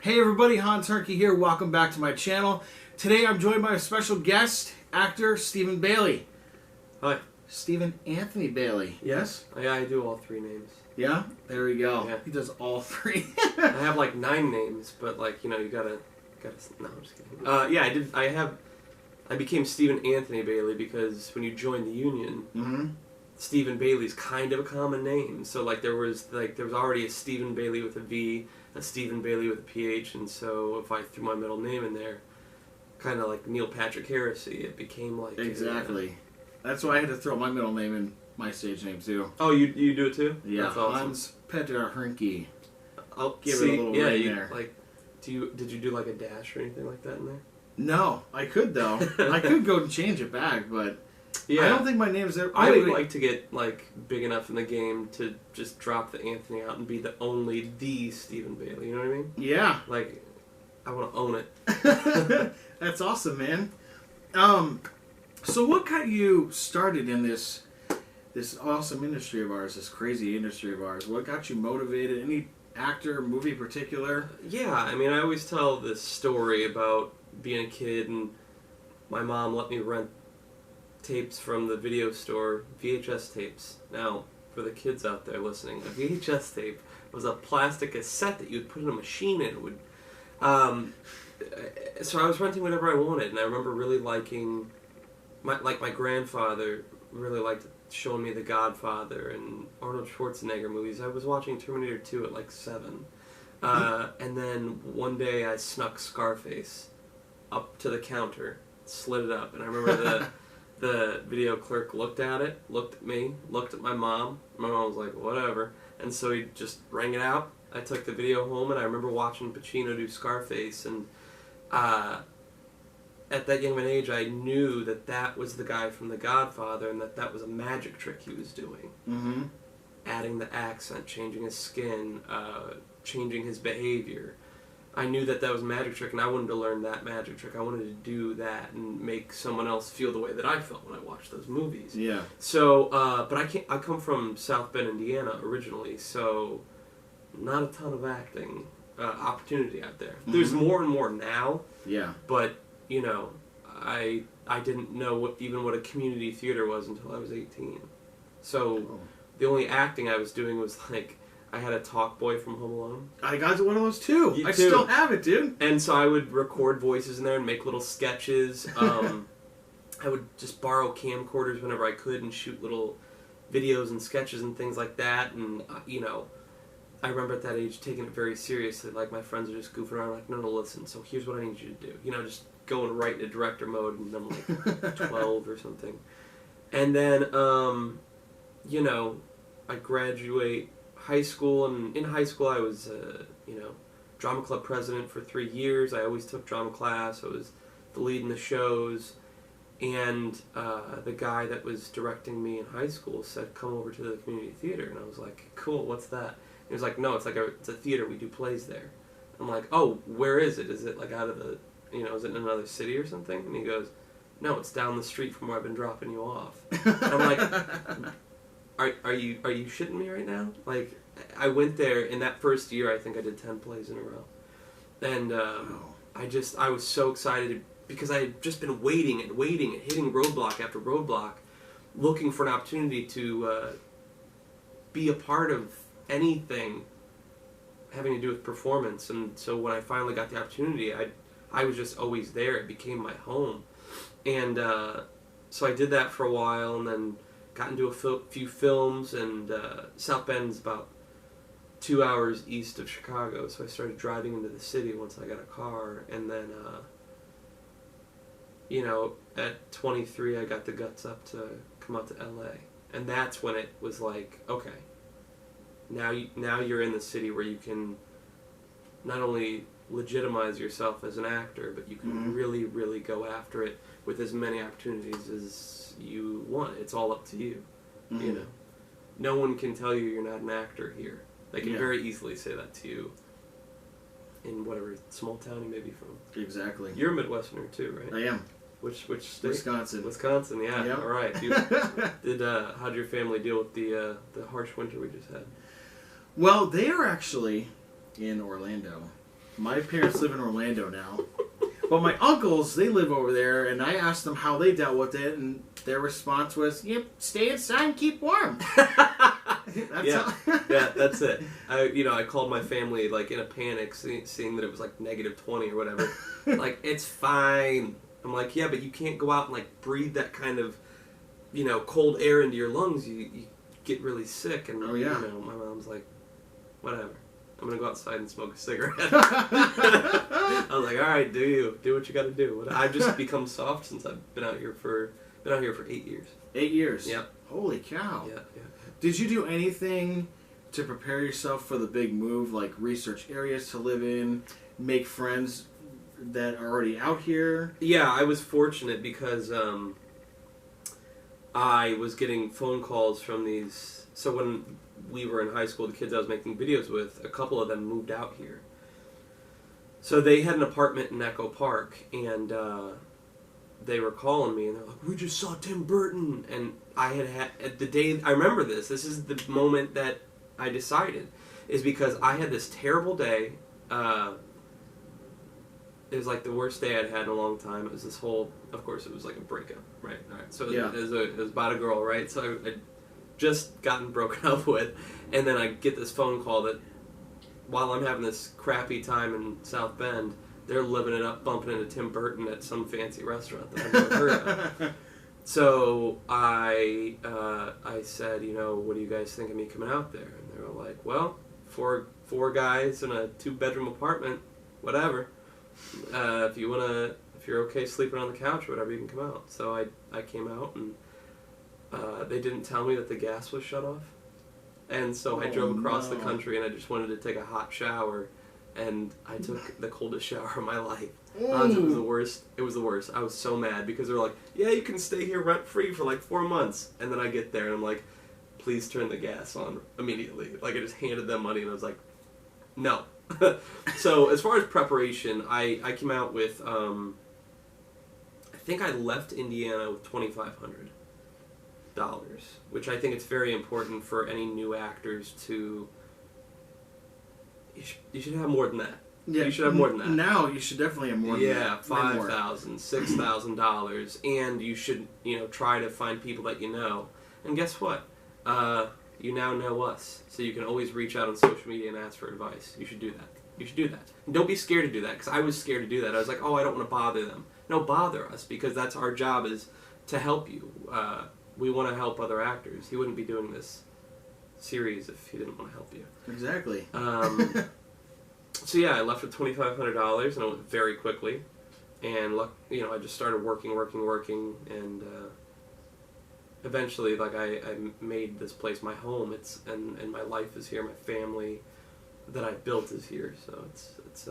Hey everybody, Hernke here. Welcome back to my channel. Today I'm joined by a special guest, actor Stephen Bailey. Hi. Stephen Anthony Bailey. Yes? Yeah, I do all three names. Yeah? There we go. Yeah. He does all three. I have like 9 names, but like, you gotta, no, I'm just kidding. I became Stephen Anthony Bailey because when you join the union, Stephen Bailey's kind of a common name. So like there was already a Stephen Bailey with a V, a Stephen Bailey with a PH, and so if I threw my middle name in there, kind of like Neil Patrick Heresy, it became like exactly. That's why I had to throw my middle name in my stage name too. Oh, you do it too? Yeah, that's awesome. Hans Peter Hernke. I'll give it a little ring there. Like, did you do like a dash or anything like that in there? No, I could though. I could go and change it back, but yeah. I don't think my name's there. I would like to get like big enough in the game to just drop the Anthony out and be the Stephen Bailey. You know what I mean? Yeah. Like, I want to own it. That's awesome, man. So what got you started in this awesome industry of ours, this crazy industry of ours? What got you motivated? Any actor, movie in particular? Yeah, I mean, I always tell this story about being a kid and my mom let me rent tapes from the video store, VHS tapes. Now, for the kids out there listening, a VHS tape was a plastic cassette that you'd put in a machine and it would... so I was renting whatever I wanted, and I remember really liking... My grandfather really liked showing me The Godfather and Arnold Schwarzenegger movies. I was watching Terminator 2 at like 7. And then one day I snuck Scarface up to the counter, slid it up, and I remember the video clerk looked at it, looked at me, looked at my mom. My mom was like, whatever. And so he just rang it out. I took the video home, and I remember watching Pacino do Scarface, and at that young of an age, I knew that was the guy from The Godfather, and that was a magic trick he was doing. Mm-hmm. Adding the accent, changing his skin, changing his behavior. I knew that was a magic trick, and I wanted to learn that magic trick. I wanted to do that and make someone else feel the way that I felt when I watched those movies. Yeah. So, but I come from South Bend, Indiana, originally, so not a ton of acting opportunity out there. Mm-hmm. There's more and more now. Yeah. But I didn't know what a community theater was until I was 18. So the only acting I was doing was like, I had a talk boy from Home Alone. I got one of those too. I still have it, dude. And so I would record voices in there and make little sketches. I would just borrow camcorders whenever I could and shoot little videos and sketches and things like that. And, I remember at that age taking it very seriously. Like, my friends are just goofing around like, no, listen, so here's what I need you to do. Just going right into director mode, and I'm like 12 or something. And then, I graduate high school, and in high school I was, drama club president for 3 years. I always took drama class. I was the lead in the shows. And the guy that was directing me in high school said, come over to the community theater. And I was like, cool, what's that? He was like, no, it's a theater, we do plays there. I'm like, oh, where is it? Is it like out of the, is it in another city or something? And he goes, no, it's down the street from where I've been dropping you off. And I'm like, are you shitting me right now? Like, I went there in that first year, I think I did 10 plays in a row. And I was so excited because I had just been waiting and hitting roadblock after roadblock, looking for an opportunity to be a part of anything having to do with performance. And so when I finally got the opportunity, I was just always there. It became my home. And so I did that for a while, and then got into a few films, and South Bend's about 2 hours east of Chicago, so I started driving into the city once I got a car. And then at 23 I got the guts up to come out to LA, and that's when it was like, okay, now you're in the city where you can not only legitimize yourself as an actor, but you can really, really go after it with as many opportunities as you want. It's all up to you. No one can tell you you're not an actor here. They can very easily say that to you in whatever small town you may be from. Exactly. You're a Midwesterner too, right? I am. Which state? Wisconsin. Wisconsin, yeah. Yep. All right. How'd your family deal with the harsh winter we just had? Well, they are actually in Orlando. My parents live in Orlando now. But my uncles, they live over there, and I asked them how they dealt with it, and their response was, "Yep, stay inside and keep warm." That's it. I called my family like in a panic, seeing that it was like -20 or whatever. Like, it's fine. I'm like, yeah, but you can't go out and like breathe that kind of, cold air into your lungs. You get really sick. And oh yeah. My mom's like, whatever. I'm gonna go outside and smoke a cigarette. I was like, all right, do what you got to do. I've just become soft since I've been out here for 8 years. 8 years. Yep. Holy cow. Yeah. Did you do anything to prepare yourself for the big move, like research areas to live in, make friends that are already out here? Yeah, I was fortunate because I was getting phone calls from these. So when we were in high school, the kids I was making videos with, a couple of them moved out here. So they had an apartment in Echo Park, and they were calling me, and they're like, "We just saw Tim Burton." And I had the day, I remember this is the moment that I decided, is because I had this terrible day. It was like the worst day I'd had in a long time. It was this whole, of course, it was like a breakup, right? All right. So yeah. it was about a girl, right? So I'd just gotten broken up with, and then I get this phone call that while I'm having this crappy time in South Bend, they're living it up, bumping into Tim Burton at some fancy restaurant that I've never heard of. So I said, what do you guys think of me coming out there? And they were like, well, four guys in a 2-bedroom apartment, whatever. If you're okay sleeping on the couch or whatever, you can come out. So I came out, and they didn't tell me that the gas was shut off. And so I drove across the country, and I just wanted to take a hot shower, and I took the coldest shower of my life. It was the worst. It was the worst. I was so mad because they were like, yeah, you can stay here rent-free for like 4 months. And then I get there, and I'm like, please turn the gas on immediately. Like, I just handed them money, and I was like, no. So as far as preparation, I came out with, I think I left Indiana with $2,500. Which I think it's very important for any new actors to. You should have more than that. Yeah, you should have more than that. Now you should definitely have more than that. Yeah, $5,000, $6,000, and you should try to find people that you know. And guess what? You now know us, so you can always reach out on social media and ask for advice. You should do that. You should do that. And don't be scared to do that, because I was scared to do that. I was like, oh, I don't want to bother them. No, bother us, because that's our job, is to help you. We want to help other actors. He wouldn't be doing this series if he didn't want to help you. Exactly. So yeah, I left with $2,500, and I went very quickly. And I just started working, and eventually, like, I made this place my home. And my life is here. My family that I built is here. So it's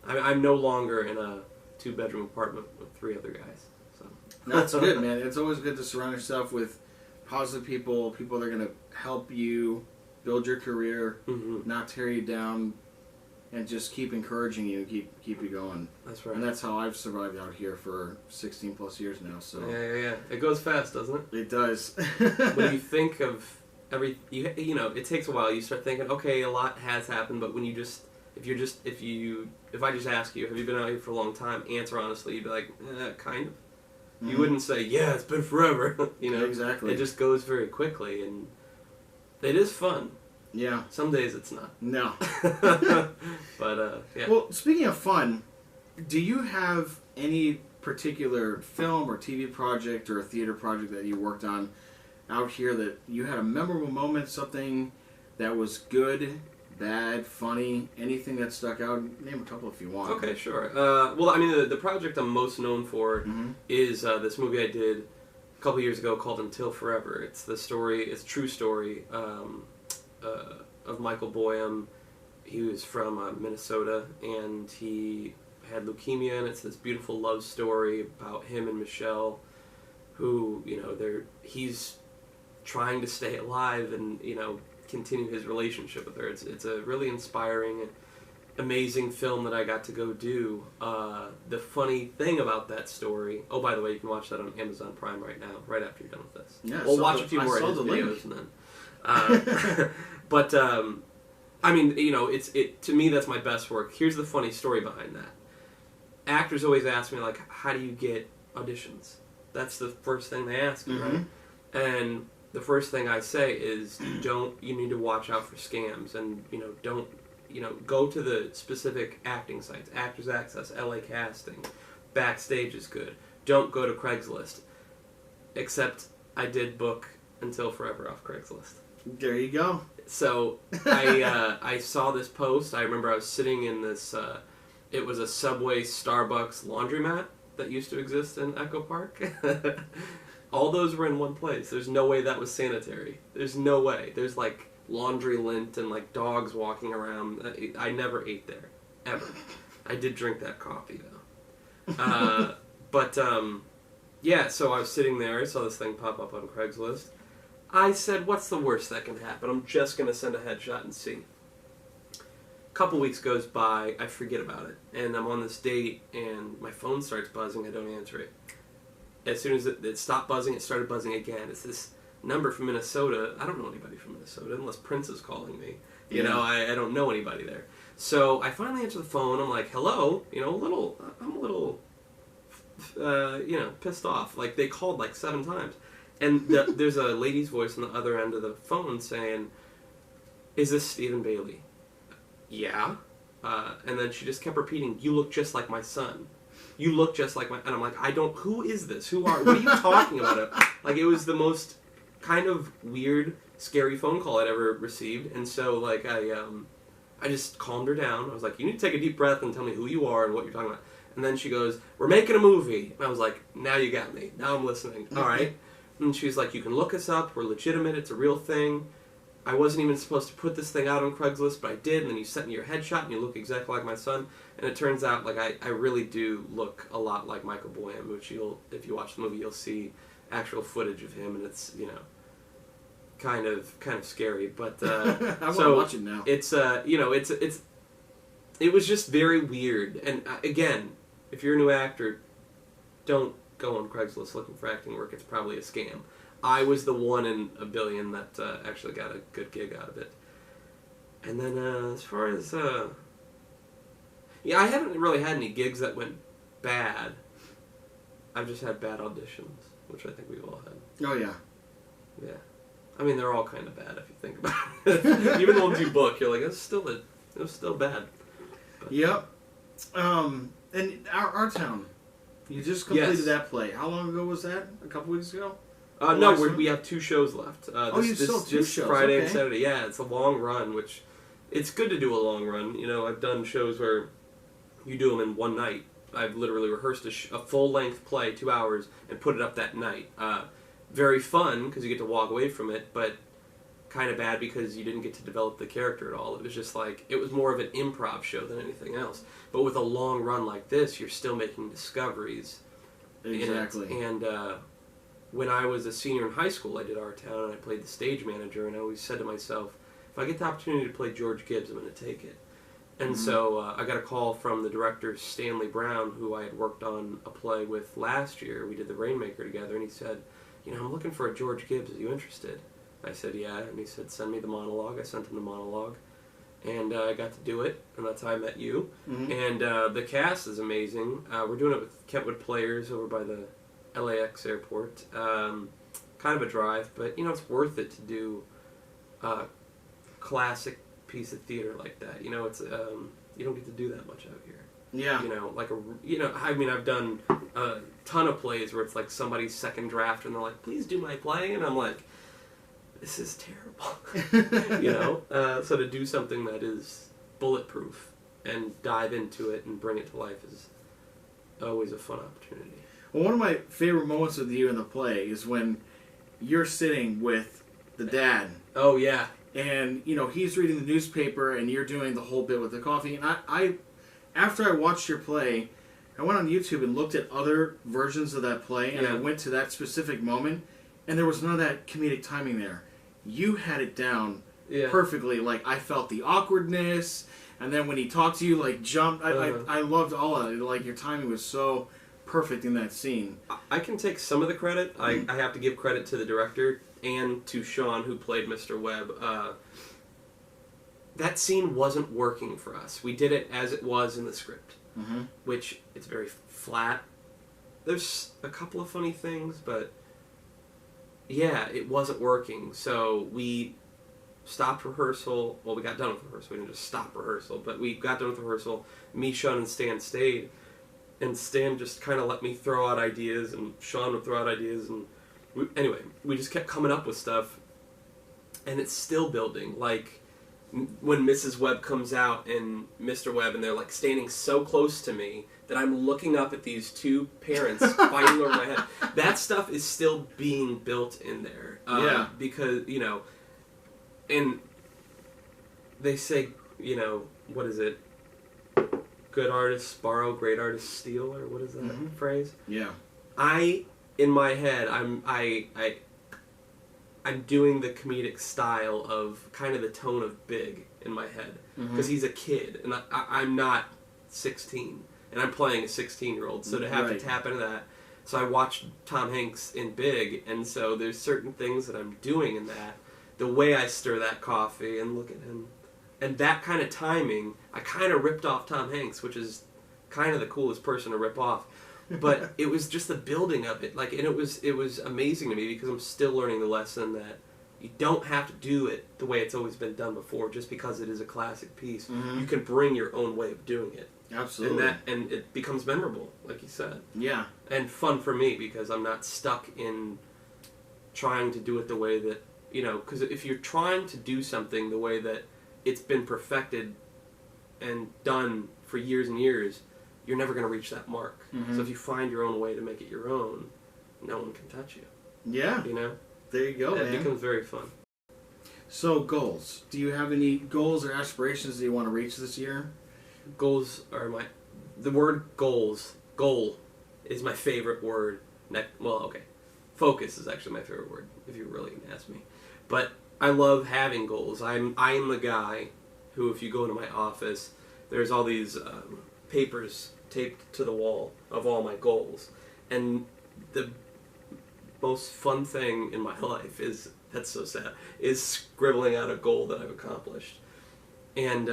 I'm no longer in a 2-bedroom apartment with 3 other guys. So that's good, man. It's always good to surround yourself with positive people that are going to help you build your career, not tear you down, and just keep encouraging you, keep you going. That's right. And that's how I've survived out here for 16 plus years now. So yeah. It goes fast, doesn't it? It does. When you think of it takes a while. You start thinking, okay, a lot has happened, but when you just, if I just ask you, have you been out here for a long time? Answer honestly, you'd be like, kind of. You wouldn't say, yeah, it's been forever. Exactly. It just goes very quickly, and it is fun. Yeah. Some days it's not. No. But, yeah. Well, speaking of fun, do you have any particular film or TV project or a theater project that you worked on out here that you had a memorable moment, something that was good, bad, funny, anything that stuck out? Name a couple if you want. Okay, sure. Well, I mean, the project I'm most known for is this movie I did a couple years ago called Until Forever. It's a true story of Michael Boyum. He was from Minnesota, and he had leukemia, and it's this beautiful love story about him and Michelle, who, he's trying to stay alive and, continue his relationship with her. It's a really inspiring, amazing film that I got to go do. The funny thing about that story, oh, by the way, you can watch that on Amazon Prime right now, right after you're done with this. Yeah, we'll watch a few more of his videos, and then... but I mean, you know, to me that's my best work. Here's the funny story behind that. Actors always ask me, like, how do you get auditions? That's the first thing they ask me, right? And the first thing I say is, you need to watch out for scams, and, you know, don't, you know, go to the specific acting sites. Actors Access, LA Casting, Backstage is good. Don't go to Craigslist. Except I did book Until Forever off Craigslist. There you go. So I saw this post. I remember I was sitting in this, it was a Subway Starbucks laundromat that used to exist in Echo Park. All those were in one place. There's no way that was sanitary. There's no way. There's like laundry lint and like dogs walking around. I never ate there. Ever. I did drink that coffee though. Yeah, so I was sitting there. I saw this thing pop up on Craigslist. I said, what's the worst that can happen? I'm just going to send a headshot and see. A couple weeks goes by, I forget about it. And I'm on this date, and my phone starts buzzing, I don't answer it. As soon as it stopped buzzing, it started buzzing again. It's this number from Minnesota. I don't know anybody from Minnesota, unless Prince is calling me. You know, I don't know anybody there. So I finally answer the phone, I'm like, hello? You know, I'm a little, you know, pissed off. Like, they called like 7 times. And there's a lady's voice on the other end of the phone saying, is this Stephen Bailey? Yeah. And then she just kept repeating, you look just like my son. You look just like my... And I'm like, who is this? What are you talking about? Like, it was the most kind of weird, scary phone call I'd ever received. And so, like, I just calmed her down. I was like, you need to take a deep breath and tell me who you are and what you're talking about. And then she goes, we're making a movie. And I was like, now you got me. Now I'm listening. All right. And she's like, you can look us up. We're legitimate. It's a real thing. I wasn't even supposed to put this thing out on Craigslist, but I did. And then you sent me your headshot, and you look exactly like my son. And it turns out, like, I really do look a lot like Michael Boyam, which if you watch the movie, you'll see actual footage of him, and it's, you know, kind of scary. But I want to watch it now. It's you know, it was just very weird. And again, if you're a new actor, don't go on Craigslist looking for acting work. It's probably a scam. I was the one in a billion that actually got a good gig out of it. And then as far as... yeah, I haven't really had any gigs that went bad. I've just had bad auditions, which I think we've all had. Oh, yeah. Yeah. I mean, they're all kind of bad if you think about it. Even the ones you book, you're like, it was still bad. But, yep. And our town. You just completed that play. How long ago was that? A couple weeks ago? No, we have 2 shows left. You still have 2 shows. Friday okay. and Saturday. Yeah, it's a long run, which it's good to do a long run. You know, I've done shows where you do them in one night. I've literally rehearsed a full-length play, 2 hours, and put it up that night. Very fun, because you get to walk away from it, but kind of bad because you didn't get to develop the character at all. It was just like, it was more of an improv show than anything else. But with a long run like this, you're still making discoveries. Exactly. And when I was a senior in high school, I did Our Town, and I played the stage manager, and I always said to myself, if I get the opportunity to play George Gibbs, I'm going to take it. And so I got a call from the director, Stanley Brown, who I had worked on a play with last year. We did the Rainmaker together, and he said, you know, I'm looking for a George Gibbs. Are you interested? I said, yeah. And he said, send me the monologue. I sent him the monologue. And I got to do it, and that's how I met you. And the cast is amazing. We're doing it with Kentwood Players over by the LAX airport. Kind of a drive, but, you know, it's worth it to do a classic piece of theater like that. You know, it's you don't get to do that much out here. Yeah. You know, I mean, I've done a ton of plays where it's like somebody's second draft, and they're like, please do my play, and I'm like, this is terrible. You know? So to do something that is bulletproof and dive into it and bring it to life is always a fun opportunity. Well, one of my favorite moments with you in the play is when you're sitting with the dad. Oh, yeah. And, you know, he's reading the newspaper and you're doing the whole bit with the coffee. And I after I watched your play, I went on YouTube and looked at other versions of that play, and I went to that specific moment, and there was none of that comedic timing there. You had it down perfectly. Like, I felt the awkwardness, and then when he talked to you, like, jumped. I loved all of it. Like, your timing was so perfect in that scene. I can take some of the credit. I have to give credit to the director and to Sean, who played Mr. Webb. that scene wasn't working for us. We did it as it was in the script, which it's very flat. There's a couple of funny things, but yeah, it wasn't working. So we stopped rehearsal. Well, we got done with rehearsal. We didn't just stop rehearsal, but we got done with rehearsal. Me, Sean, and Stan stayed. And Stan just kind of let me throw out ideas, and Sean would throw out ideas. And anyway, we just kept coming up with stuff. And it's still building. Like, when Mrs. Webb comes out and Mr. Webb, and they're like standing so close to me that I'm looking up at these two parents fighting over my head. That stuff is still being built in there. Because, you know, and they say, you know, what is it? Good artists borrow, great artists steal, or what is that phrase? Yeah. In my head, I'm doing the comedic style of kind of the tone of Big in my head. Because he's a kid, and I'm not 16, and I'm playing a 16-year-old, so to have to tap into that. So I watched Tom Hanks in Big, and so there's certain things that I'm doing in that. The way I stir that coffee and look at him. And that kind of timing, I kind of ripped off Tom Hanks, which is kind of the coolest person to rip off. But it was just the building of it. Like, and it was amazing to me because I'm still learning the lesson that you don't have to do it the way it's always been done before just because it is a classic piece. You can bring your own way of doing it. Absolutely. And it becomes memorable, like you said. Yeah. And fun for me because I'm not stuck in trying to do it the way that, you know, because if you're trying to do something the way that it's been perfected and done for years and years, you're never going to reach that mark. So if you find your own way to make it your own, no one can touch you. Yeah. You know? There you go, man. It becomes very fun. So, goals. Do you have any goals or aspirations that you want to reach this year? Goals are the word goals, goal, is my favorite word. Well, okay. Focus is actually my favorite word, if you really ask me. But I love having goals. I am the guy who, if you go into my office, there's all these papers taped to the wall of all my goals. And the most fun thing in my life that's so sad, is scribbling out a goal that I've accomplished. And,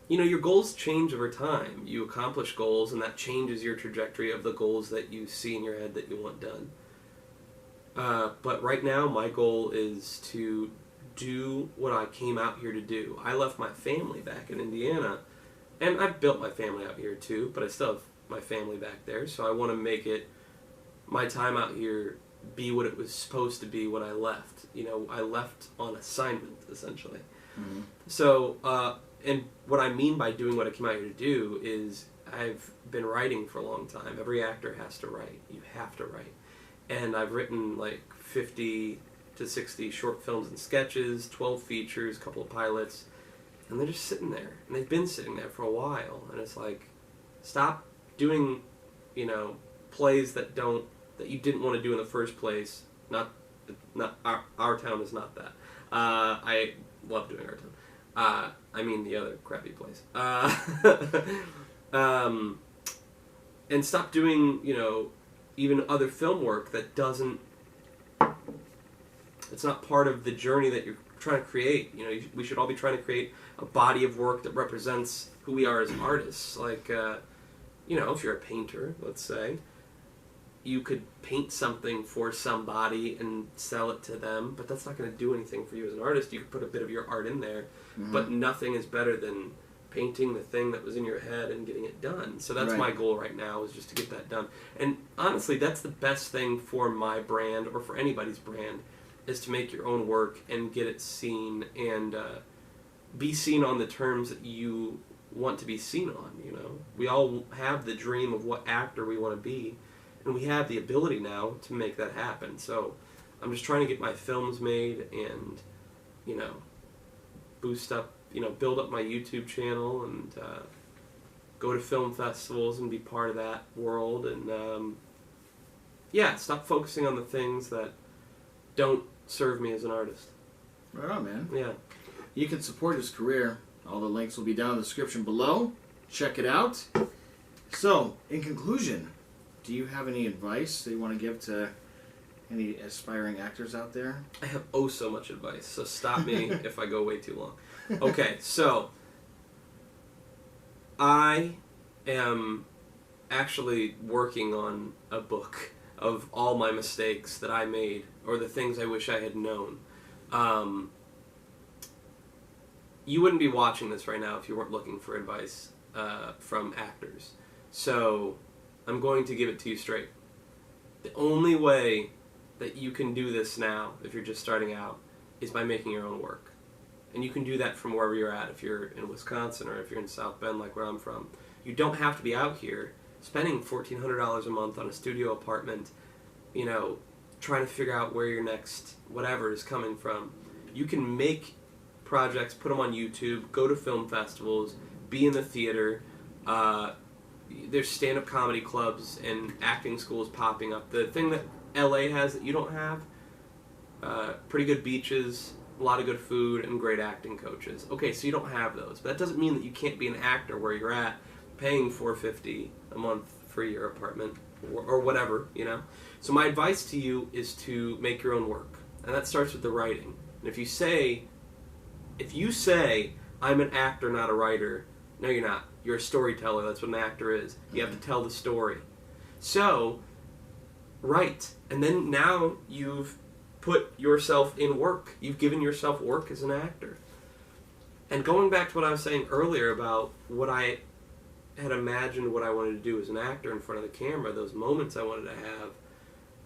you know, your goals change over time. You accomplish goals, and that changes your trajectory of the goals that you see in your head that you want done. But right now, my goal is to do what I came out here to do. I left my family back in Indiana, and I've built my family out here too, but I still have my family back there, so I want to make it, my time out here, be what it was supposed to be when I left. You know, I left on assignment, essentially. So, and what I mean by doing what I came out here to do is I've been writing for a long time. Every actor has to write. You have to write. And I've written like 50 to 60 short films and sketches, 12 features, a couple of pilots, and they're just sitting there. And they've been sitting there for a while. And it's like, stop doing, you know, plays that you didn't want to do in the first place. Not Our Town is not that. I love doing Our Town. I mean the other crappy plays. And stop doing, you know, even other film work that doesn't, it's not part of the journey that you're trying to create. You know, we should all be trying to create a body of work that represents who we are as artists. Like, you know, if you're a painter, let's say, you could paint something for somebody and sell it to them, but that's not going to do anything for you as an artist. You could put a bit of your art in there, but nothing is better than painting the thing that was in your head and getting it done. So that's my goal right now, is just to get that done. And honestly, that's the best thing for my brand, or for anybody's brand, is to make your own work and get it seen, and be seen on the terms that you want to be seen on, you know? We all have the dream of what actor we want to be, and we have the ability now to make that happen. So I'm just trying to get my films made and, you know, boost up, you know, build up my YouTube channel and go to film festivals and be part of that world. And, yeah, stop focusing on the things that don't serve me as an artist. Right on, man. Yeah. You can support his career. All the links will be down in the description below. Check it out. So, in conclusion, do you have any advice that you want to give to Any aspiring actors out there? I have so much advice, so stop me if I go way too long. Okay, so I am actually working on a book of all my mistakes that I made, or the things I wish I had known. You wouldn't be watching this right now if you weren't looking for advice from actors. So I'm going to give it to you straight. The only way that you can do this now, if you're just starting out, is by making your own work. And you can do that from wherever you're at, if you're in Wisconsin or if you're in South Bend, like where I'm from. You don't have to be out here spending $1,400 a month on a studio apartment, you know, trying to figure out where your next whatever is coming from. You can make projects, put them on YouTube, go to film festivals, be in the theater. There's stand-up comedy clubs and acting schools popping up. The thing that LA has that you don't have, pretty good beaches, a lot of good food, and great acting coaches. Okay, so you don't have those, but that doesn't mean that you can't be an actor where you're at, paying $450 a month for your apartment or whatever, you know. So my advice to you is to make your own work, and that starts with the writing. And if you say I'm an actor, not a writer, no, you're not. You're a storyteller. That's what an actor is. You have to tell the story. So write, and then now you've put yourself in work. You've given yourself work as an actor. And going back to what I was saying earlier about what I had imagined what I wanted to do as an actor in front of the camera, those moments I wanted to have,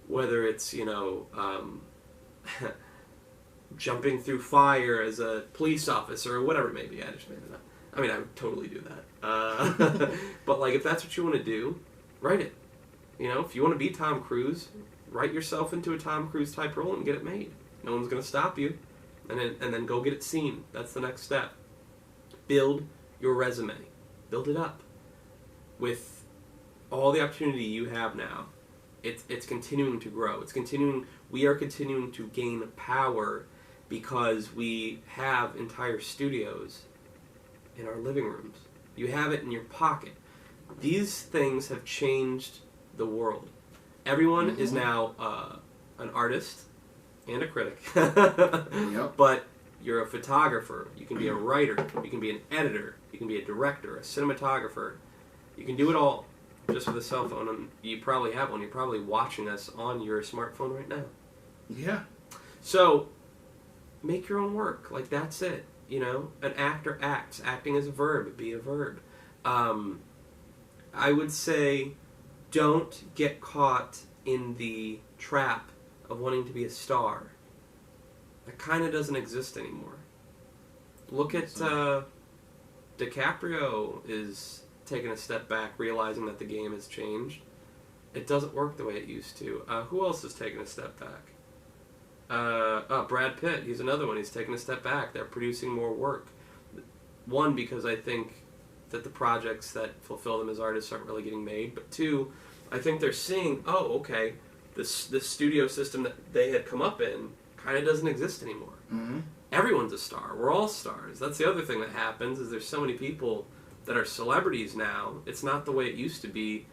whether it's, you know, jumping through fire as a police officer or whatever it may be. I just made it up. I mean, I would totally do that. But, like, if that's what you want to do, write it. You know, if you want to be Tom Cruise, write yourself into a Tom Cruise type role and get it made. No one's going to stop you. And then go get it seen. That's the next step. Build your resume. Build it up. With all the opportunity you have now, it's continuing to grow. We are continuing to gain power because we have entire studios in our living rooms. You have it in your pocket. These things have changed the world. Everyone is now an artist and a critic. Yep. But you're a photographer. You can be a writer. You can be an editor. You can be a director, a cinematographer. You can do it all just with a cell phone. And you probably have one. You're probably watching us on your smartphone right now. Yeah. So make your own work. Like, that's it. You know, an actor acts. Acting is a verb. Be a verb. I would say don't get caught in the trap of wanting to be a star. That kind of doesn't exist anymore. Look at DiCaprio is taking a step back, realizing that the game has changed. It doesn't work the way it used to. Who else is taking a step back? Brad Pitt, he's another one. He's taking a step back. They're producing more work. One, because I think that the projects that fulfill them as artists aren't really getting made. But two, I think they're seeing, oh, okay, this studio system that they had come up in kind of doesn't exist anymore. Mm-hmm. Everyone's a star. We're all stars. That's the other thing that happens, is there's so many people that are celebrities now. It's not the way it used to be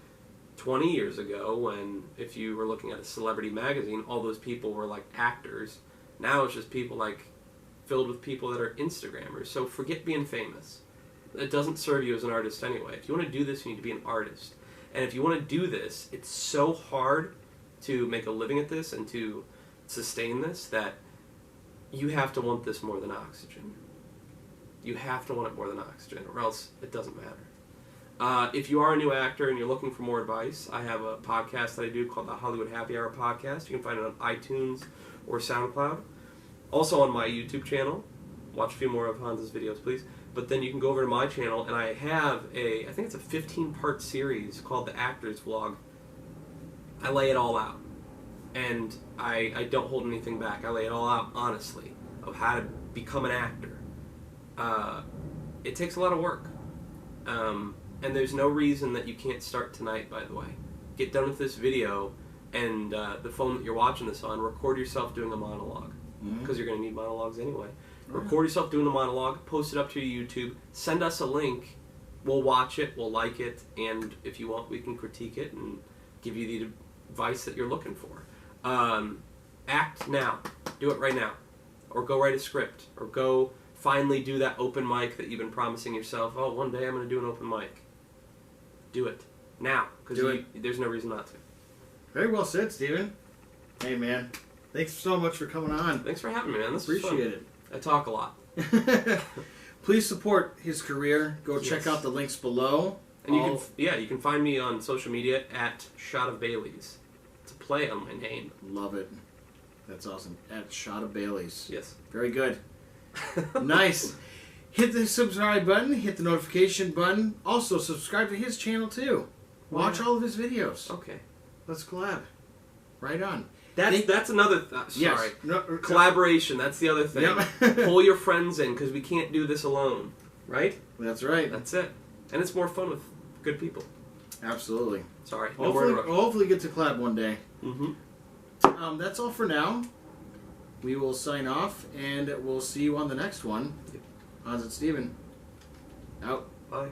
20 years ago when, if you were looking at a celebrity magazine, all those people were like actors. Now it's just people like filled with people that are Instagrammers. So forget being famous. It doesn't serve you as an artist anyway. If you want to do this, you need to be an artist. And if you want to do this, it's so hard to make a living at this and to sustain this that you have to want this more than oxygen. You have to want it more than oxygen, or else it doesn't matter. If you are a new actor and you're looking for more advice, I have a podcast that I do called the Hollywood Happy Hour Podcast. You can find it on iTunes or SoundCloud. Also on my YouTube channel. Watch a few more of Hans's videos, please. But then you can go over to my channel, and I have I think it's a 15-part series called The Actor's Vlog. I lay it all out. And I don't hold anything back. I lay it all out honestly of how to become an actor. It takes a lot of work. And there's no reason that you can't start tonight, by the way. Get done with this video, and the phone that you're watching this on, record yourself doing a monologue. Because you're going to need monologues anyway. Record yourself doing a monologue, post it up to your YouTube, send us a link, we'll watch it, we'll like it, and if you want, we can critique it and give you the advice that you're looking for. Act now. Do it right now. Or go write a script. Or go finally do that open mic that you've been promising yourself. Oh, one day I'm going to do an open mic. Do it. Now. Because there's no reason not to. Very well said, Steven. Hey, man. Thanks so much for coming on. Thanks for having me, man. This was fun. Appreciate it. I talk a lot. Please support his career. Go check out the links below. And you can find me on social media at Shot of Bailey's. It's a play on my name. Love it. That's awesome. At Shot of Bailey's. Yes. Very good. Nice. Hit the subscribe button. Hit the notification button. Also, subscribe to his channel too. Watch all of his videos. Okay. Let's collab. Right on. That's another... sorry. No, collaboration. That's the other thing. Yep. Pull your friends in because we can't do this alone. Right? That's right. That's it. And it's more fun with good people. Absolutely. Sorry. Hopefully get to collab one day. Mm-hmm. That's all for now. We will sign off, and we'll see you on the next one. Yep. Hans and Steven. Out. Bye.